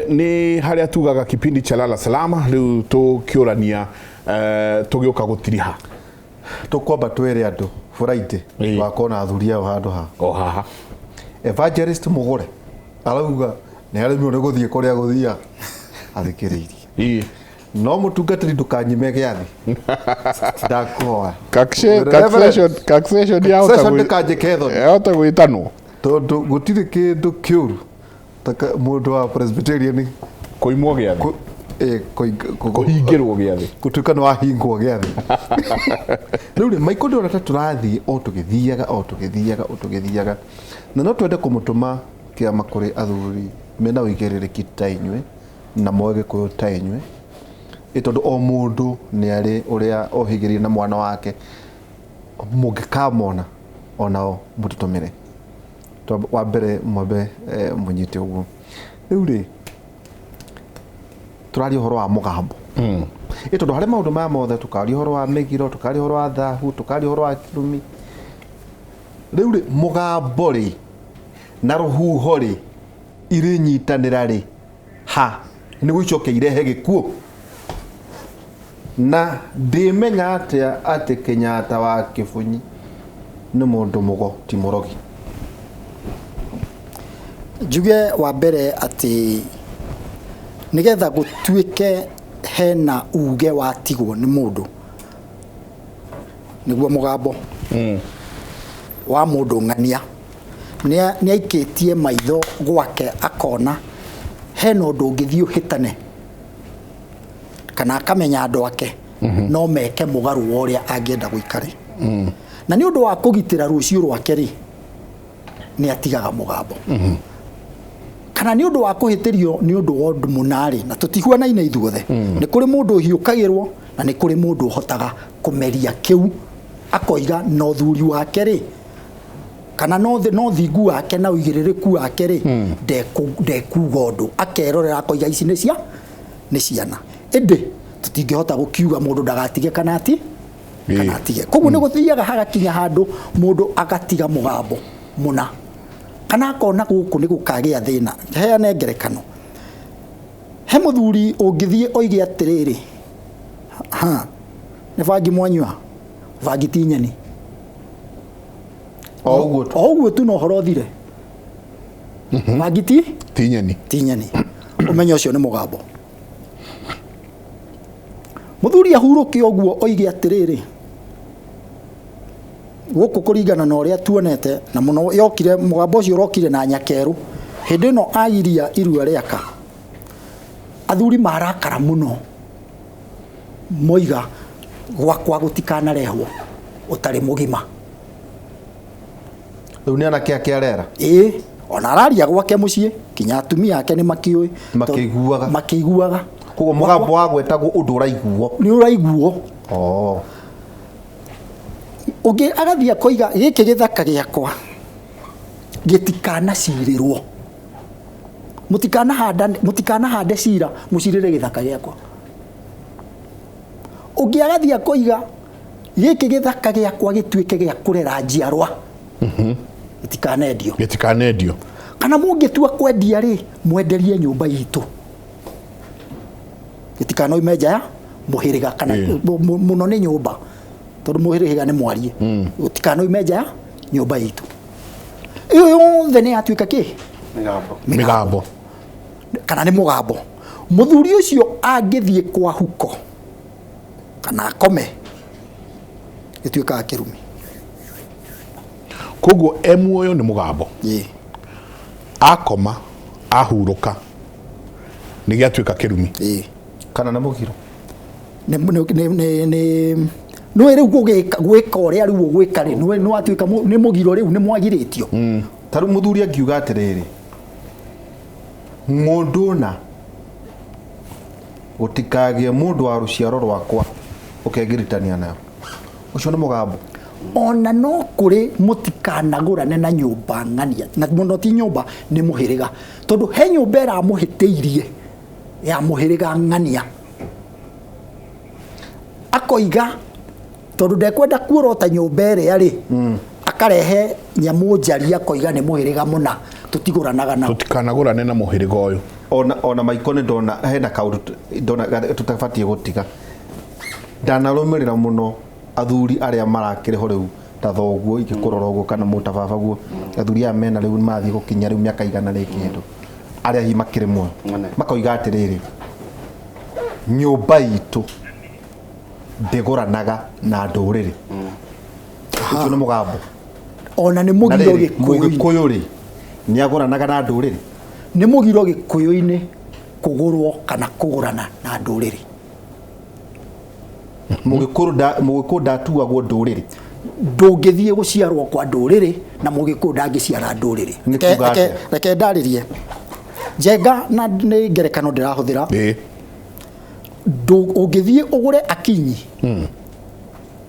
ni haria tugaga kipindi cha Lala Salama riu tukiurania tugioka gutiriha tukwamba twere andu Friday wakona athuria handu ha haha Evangelist Mugure arauga ni arimi uri guthie kuria guthia athikiririe no mutungatiri ndukanyime giathi ndakoa taxation ya ota gwitanwo tondu gutire kindu kiuru taka mundu wa Presbyterian koimwo giathi kuhingirwo giathi gutuika no ahingwo giathi riu ri maikondo rata turathie o tugithiaga na no twende kumutuma kiama kuri athuri mena wigiririki ta inywe na moege kuyo ta inywe tondu o mundu ni ari uria ohigirie na mwana wake mugikamona onao mututumire wa mbere mwambe munyite uguo riu ri turari horo wa mugambo tondu hari maundu ma mothe tukari horo wa migiro tukari horo wa thahu tukari horo wa kirumi riu ri mugambo ri na ruhuho ri iri nyitanira ri ha ni gwicoke irehe gikuo na ndimenya ati Kenyatta wa Kibunyi ni mundu mugo ti murogi juge wa mbere ati nigetha gutuike hena uge wa tigwo ni mundu niguo mugambo wa mundu ngania ni aikitie maitho gwake akona hena undu ngithio hitane kana akamenya andu ake no meke mugaru woria angienda guikare na ni undu wa kugitira rucio rwake ri ni atigaga mugambo kana ni undu wa kuhitirio ni undu wa munari na tutihuanaine ithuothe ni kuri mundu hiukagirwo na ni kuri mundu hotaga kumeria kiu akoiga no thuri wake ri kana no thingu wake na uigiririku wake ri ndekuga undu akerorera akoiga ici ni ciana ende tutingihota gukiuga mundu ndagatige kana atige koguo ni guthiaga hagakinya handu mundu agatiga mugambo muna kana akona guku ni gukagia thina heane ngerekano he muthuri ungithie oige atiriri ni vangi mwanyua vangi tinyeni oguo tu no horo thire vangi tinyeni umenya ucio ni mugambo muthuri ahuruke oguo oige atiriri guku kuringana na uria tuonete na muno yokire mugambo ucio rokire na nyakeru hindi no agiria irua riaka athuri marakara muno moiga gwakwa gutikana rehwo utari mugima riu anake ake arera ona araria gwake mucii kinya atumia ake ni makiui makiguaga koguo mugambo wa gwetagwo undu uraiguo ni uraiguo ugi agathia koiga giki githaka giakwa gitikana cirirwo mutikana hande cira mucirire githaka giakwa ugi agathia koiga giki githaka giakwa gituike gia kurera njiarwa gitikanendio kana mungitua kwendia ri mwenderie nyumba yitu gitikano imeja ya muhiriga kana muno ni nyumba tondu muhiriga ni mwarie gitikano imeja ya nyumba yitu iyo yothe ni atuika ki migambo kana ni mugambo muthuri ucio angithie kwa huko kana akome gituika kirumi koguo emuoyo ni mugambo akoma ahuruka ni giatuika kirumi kana na mugiro no ere gwika uria riu gwika ri no atuika ni mugiro riu ni mwagiritio taru muthuri angiuga atiriri mundu na utikagie mundu wa ruciaro rwakwa ukegiritania nayo ucio ni mugambo ona no kuri mutikanagurane na nyumba ngania na muno ti nyumba ni muhiriga tondu he nyumba era muhiteirie ya muhiriga ngania akoiga tondu ndekwenda kuorota nyumba ere ari akarehe nyamu njari akoiga ni muhiriga muna tutiguranaga nao tutikanagurane na muhiriga uyu ona maikone ndona hena kaundu ndona tutabatie gutiga ndanarumirira muno athuri aria marakiriho riu ta thoguo igikurora uguo kana mutababa guo athuri aya mena riu mathi gukinya riu miaka igana rikindu aria hi makiri mwa makoiga atiriri nyumba itu ndiguranaga na nduriri ucio ni mugambo ona ni mugiro gikuyu ri ni aguranaga na nduriri ni mugiro gikuyu-ini kugurwo kana kugurana na nduriri mugikuru ndatuagwo nduriri ndungithie guciarwo kwa nduriri na mugikuru ndangiciara nduriri reke ndaririe Njenga na ni ngerekano ndirahuthira ungithie ugure Akinyi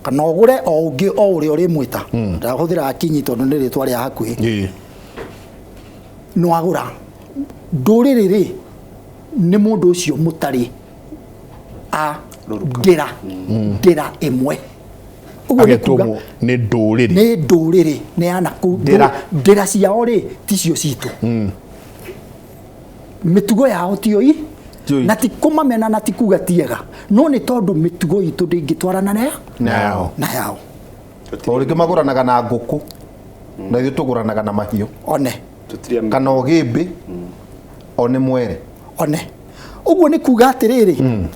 kana ugure o ungi o uri uri mwita ndirahuthira Akinyi tondu ni ritwa ria hakuhi no agura nduriri ri ni mundu ucio mutari a ndira imwe uguo ni kuga ni nduriri ni ana ku ndira ciao ri ticio citu mitugo yao tioi na tikumamena na tikuga tiega no ni tondu mitugo itu ndingitwarana nayo orike maguranaga na nguku na ithu tuguranaga na mahiu one kana ogimbi one mwere one uguo ni kuga atiriri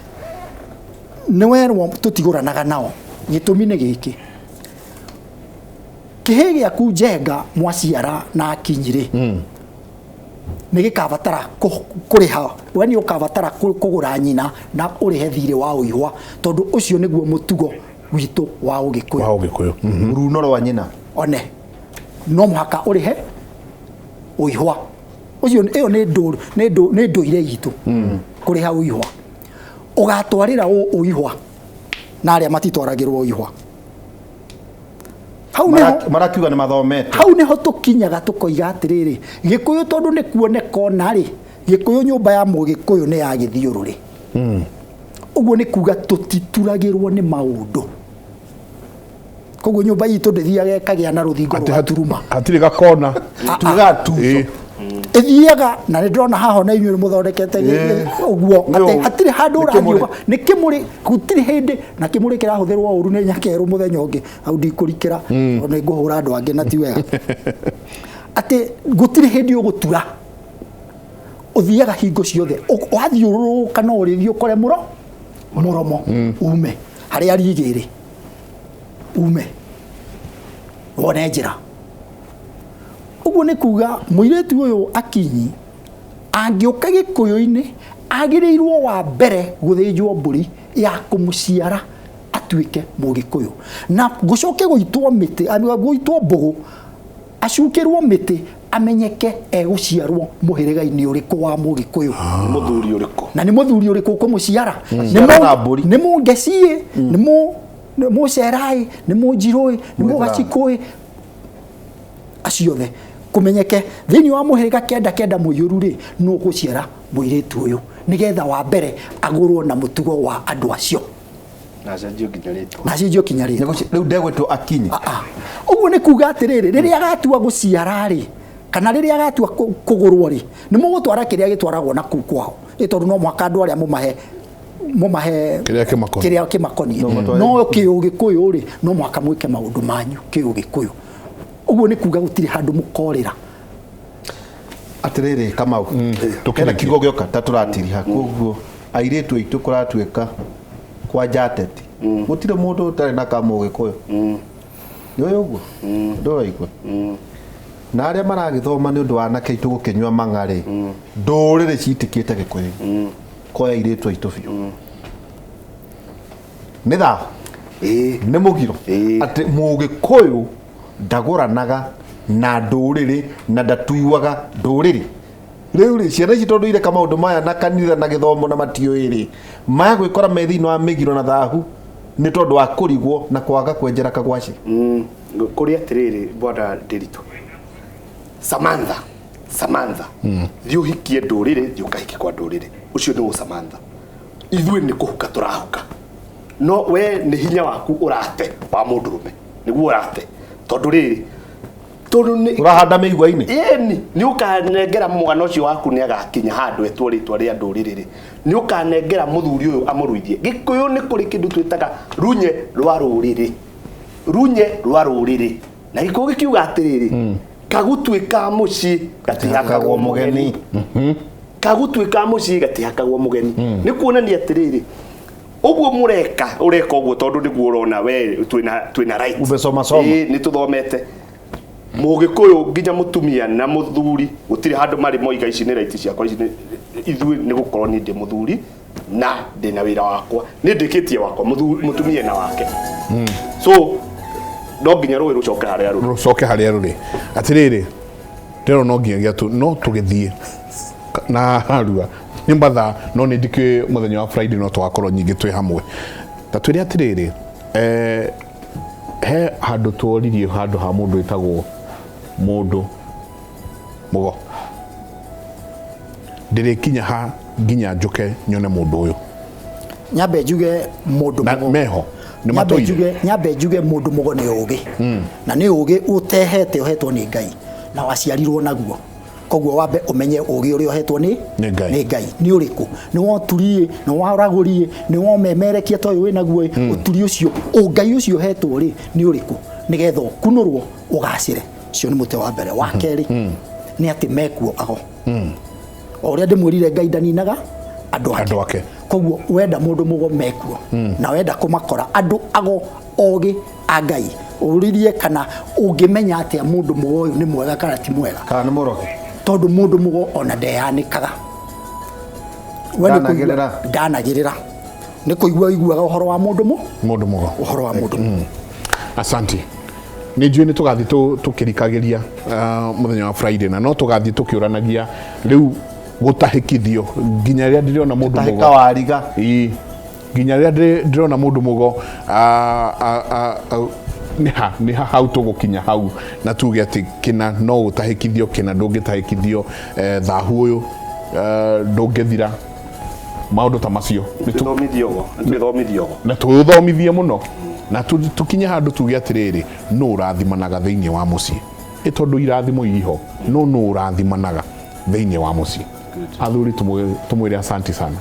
ni werwo tutiguranaga nao gitumi ni giki kihe giaku Njenga mwaciara na Akinyiri ni gikabatara kuriha wani ukabatara kugura nyina na urihe thire wa uihwa tondu ucio niguo mutugo witu wa ugikuyu runo rwa nyina one no muhaka urihe uihwa ucio iyo ni nduire yitu kuriha uihwa ugatwarira uihwa na aria matitwaragirwo uihwa marakiuga ni mathomete hau niho tukinyaga tukoiga atiriri gikuyu tondu ni kuoneka onari gikuyu nyumba ya mugikuyu ni ya githiururi uguo ni kuga tutituragirwo ni maundu koguo nyumba yitu ndithiaga ikagia na ruthingo rwa turuma hatiri gakona tuga tuco ithiaga na ndona haho na inyuĩ muthondekete uguo atiri handu uragiuga ni kimuri gutiri hindi na kimuri kirahuthirwo uru ni nyakeru muthenya ungi au ndikurikira ona nguhura andu angi na ti wega ati gutiri hindi ugutura uthiaga hingo ciothe wathiururuka no urithio kore muromo ume haria rigiri ume wone njira uguo ni kuga muiretu uyu Akinyi angiuka gikuyu-ini agirirwo wa mbere guthinjwo mburi ya kumuciara atuike mugikuyu na gucoke guitwo miti guitwo mbugu acukirwo miti amenyeke eguciarwo muhiriga-ini uriku wa mugikuyu muthuri uriku na ni muthuri uriku kumuciara ni mu Ngesie ni mu Cerai ni mu Njirui ni mu Gachikui aciothe kumenyeke thini wa muhiriga kenda muiyuru ri no guciara muiretu uyu nigetha wa mbere agurwo na mutugo wa andu acio na cijio kinyarito riu ndegwetwo Akinyi uguo ni kuga atiriri riria agatua guciara ri kana riria agatua kugurwo ri ni mugutwara kiria gitwaragwo na kuu kwao itondu no mwaka andu aria mumahe kiria kimakoni no kiugikuyu ri no mwaka mwike maundu manyu kiugikuyu uguo ni kuga gutiri handu mukorira atiriri Kamau tukena kigo gioka taturatiriha koguo airetu aitu kuratuika kwa njateti gutire mundu utari na kamugikuyu ni uguo ndoigwa na aria maragithoma ni undu wa nake itu gukinywa mang'ari nduriri citikite gikuyu kwa airetu aitu biu ni tha ni mugiro ati mugikuyu ndaguranaga na nduriri na ndatuaga nduriri riu ri ciana ici tondu ire kama undu maya na kanitha na githomo na matioiri maya gwikora me thiini wa migiro na thahu ni tondu wa kurigwo na kwaga kwenjera kagwaci kuri atiriri bwana Ndiritu Samantha thiu hikie nduriri thiu kahiki kwa nduriri ucio ni Samantha ithui ni kuhuka turahuka no we ni hinya waku urate wa mundurume niguo urate tondu riri tondu ni urahanda mĩigua-inĩ ni ukanengera mwana ucio waku ni agakinya handu etwo ritwa ria nduriri ni ukanengera muthuri uyu amuruithie Gikuyu ni kuri kindu twitaga runye rwa ruriri na Gikuyu gikiuga atiriri kagutwika muci gatihakagwo mugeni kagutwika muci gatihakagwo mugeni ni kuonania atiriri uguo ureka uguo tondu niguo urona we twina right ubesoma ni tuthomete Mugikuyu nginya mutumia na muthuri gutire handu mari moiga ici ni right ciakwa ici ithui ni gukorwo ni ndi muthuri na ndina wira wakwa ni ndikitie wakwa mutumia na wake so no nginya rũĩ rũcoke harĩa rũrĩ atirĩrĩ ndĩrona no nginya no tũgĩthiĩ na harua nĩ mathaa no nĩ ndikĩ mũthenya wa Friday no twakorwo nyingĩ twĩ hamwe ta twĩrĩ atirĩrĩ he handũ tworirie handũ ha mũndũ wĩtagwo mũndũ mũgo ndĩrĩkinya ha nginya njuke nyone mũndũ ũyũ nyambe njuge mũndũ mũgo meho nyambe njuge mũndũ mũgo nĩ ũgĩ na nĩ ũgĩ ũtehete ũhetwo nĩ Ngai na waciarirwo naguo koguo wambe umenye ũgĩ ũrĩa ũhetwo nĩ Ngai nĩ ũrĩkũ nĩ woturie nĩ waragũrie nĩ womemerekia ta ũyũ wĩ naguo ũturi ũcio Ngai ũcio ũhetwo rĩ nĩ ũrĩkũ nĩgetha kunũrwo ũgacĩre cio nĩ mũte wa mbere wa kerĩ nĩ atĩ mekuo ago o ũrĩa ndĩmwĩrire Ngai ndaninaga andũ ake koguo wenda mũndũ mũgo mekuo na wenda kũmakora andũ ago ogĩ a Ngai ũririe kana ũngĩmenya atĩa mũndũ mũgo ũyũ nĩ mwega kana ti mwega kana nĩ mũrogi tondu mundu mugo ona ndeyanikaga ndanagirira ni kuigua iguaga uhoro wa mundu mugo uhoro wa mundu asanti ni njui ni tugathi tukirikagiria muthenya wa Friday na no tugathi tukiuranagia riu gutahikithio nginya ria ndirona mundu mugo wariga nginya ria ndirona mundu mugo ni hau tugukinya hau na tuge ati kina no utahikithio kina ndungitahikithio thahu uyu ndungithira maundu ta macio na tuthomithie muno na tukinya handu tuge atiriri no urathimanaga thiini wa mucii itondu irathimo iho no urathimanaga thiini wa mucii athuri tumwire asanti sana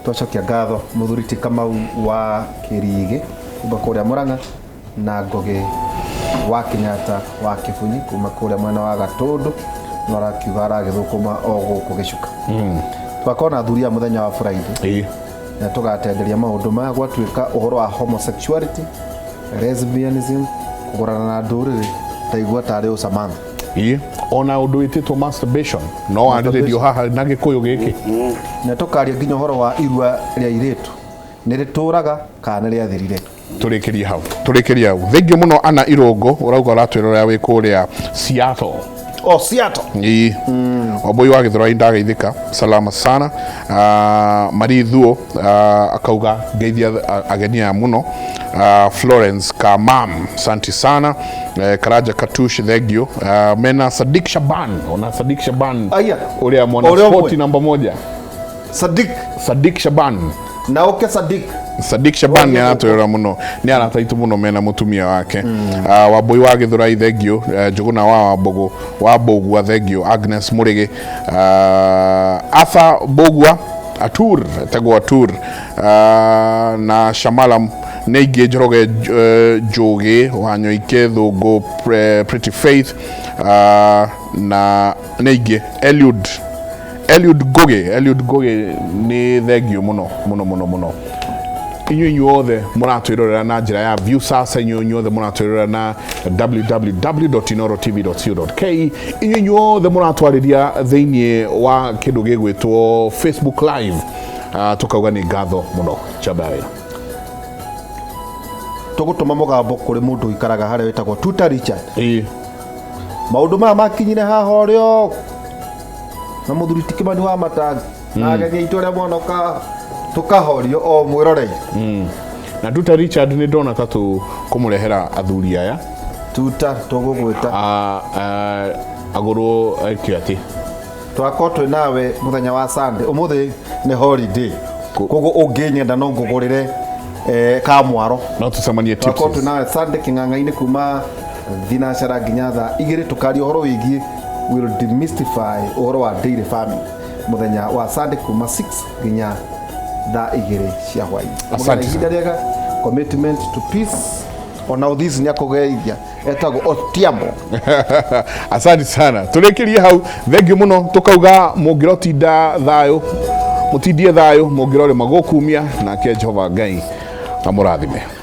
twacokia ngatho muthuri ti Kamau wa Kirigi kuma kuria Murang'a na Ngogi wa Kenyatta wa Kibunyi kuma kuria mwena wa Gatundu nora kivara githukuma o guku gicuka twakona thuria muthenya wa Friday na tugatenderia maundu ma gwatuika uhoro wa homosexuality lesbianism kugorana na nduriri taigua tari usamantha ona undu wititwo masturbation no andiredio haha na Gikuyu giki na tukaria nginya uhoro wa irua ria iritu nirituraga kana ria thirire turikiria hau thengi muno Ana Irungu urauga ratwirora wi kuria Seattle Seattle waboi wa Githurai ndageithika salama sana Marithuo akauga geithia agenia muno Florence Kamam santi sana Karaja Katush thegio mena Sadiq Shaban uria mwana sport namba 1 Sadiq Shaban na oke Sadiq Shaban ni anatwira muno ni arataitu muno mena mutumia wake waboi wa Githurai thegio Njuguna wa Bogua thegio Agnes Murigi Arthur Bogua Atur na Shamala Neige Njoroge Njugi Wanyoike Thungu Pretty Faith na Neige Eliud Goge ni thegio muno inyuĩ othe mũratwĩrorera na njĩra ya Viusasa inyuĩ othe mũratwĩrorera na www.inorotv.co.ke inyuĩ othe mũratwarĩria thĩinĩ wa kĩndũ gĩgwĩtwo Facebook live tukauga nĩ ngatho mũno Chabaya tugutuma mugambo kuri mundu ikaraga haria wetagwo Tuta Richard maundu maya makinyire haha rio na muthuri ti Kimani wa Matanga na agegia itore mwonoka tukahorio o mwirorei na Tuta Richard ni ndona tatu kumurehera athuri aya Tuta tugugwita aguru kiati twako twi nawe muthenya wa Sunday umuthi ni holiday kogo unginyenda no ngugurire kamwaro no tucemanie tips twako twi nawe Sunday king'ang'a-ini kuma thinacara nginya thaa 2 tukaria horo wigie will demystify horo wa dairy farming muthenya wa Sunday kuma 6 nginya thaa 2 cia hwaini. Asante Ihinda rĩega, commitment to peace ona uthisi ni akugeithia etagwo Otiamo. Asante sana, turekerie hau, thengiũ mũno, tukauga mũngĩrotinda thayũ mũtindie thayũ, mũngĩrore magũkumia, nake Jehova Ngai amũrathime.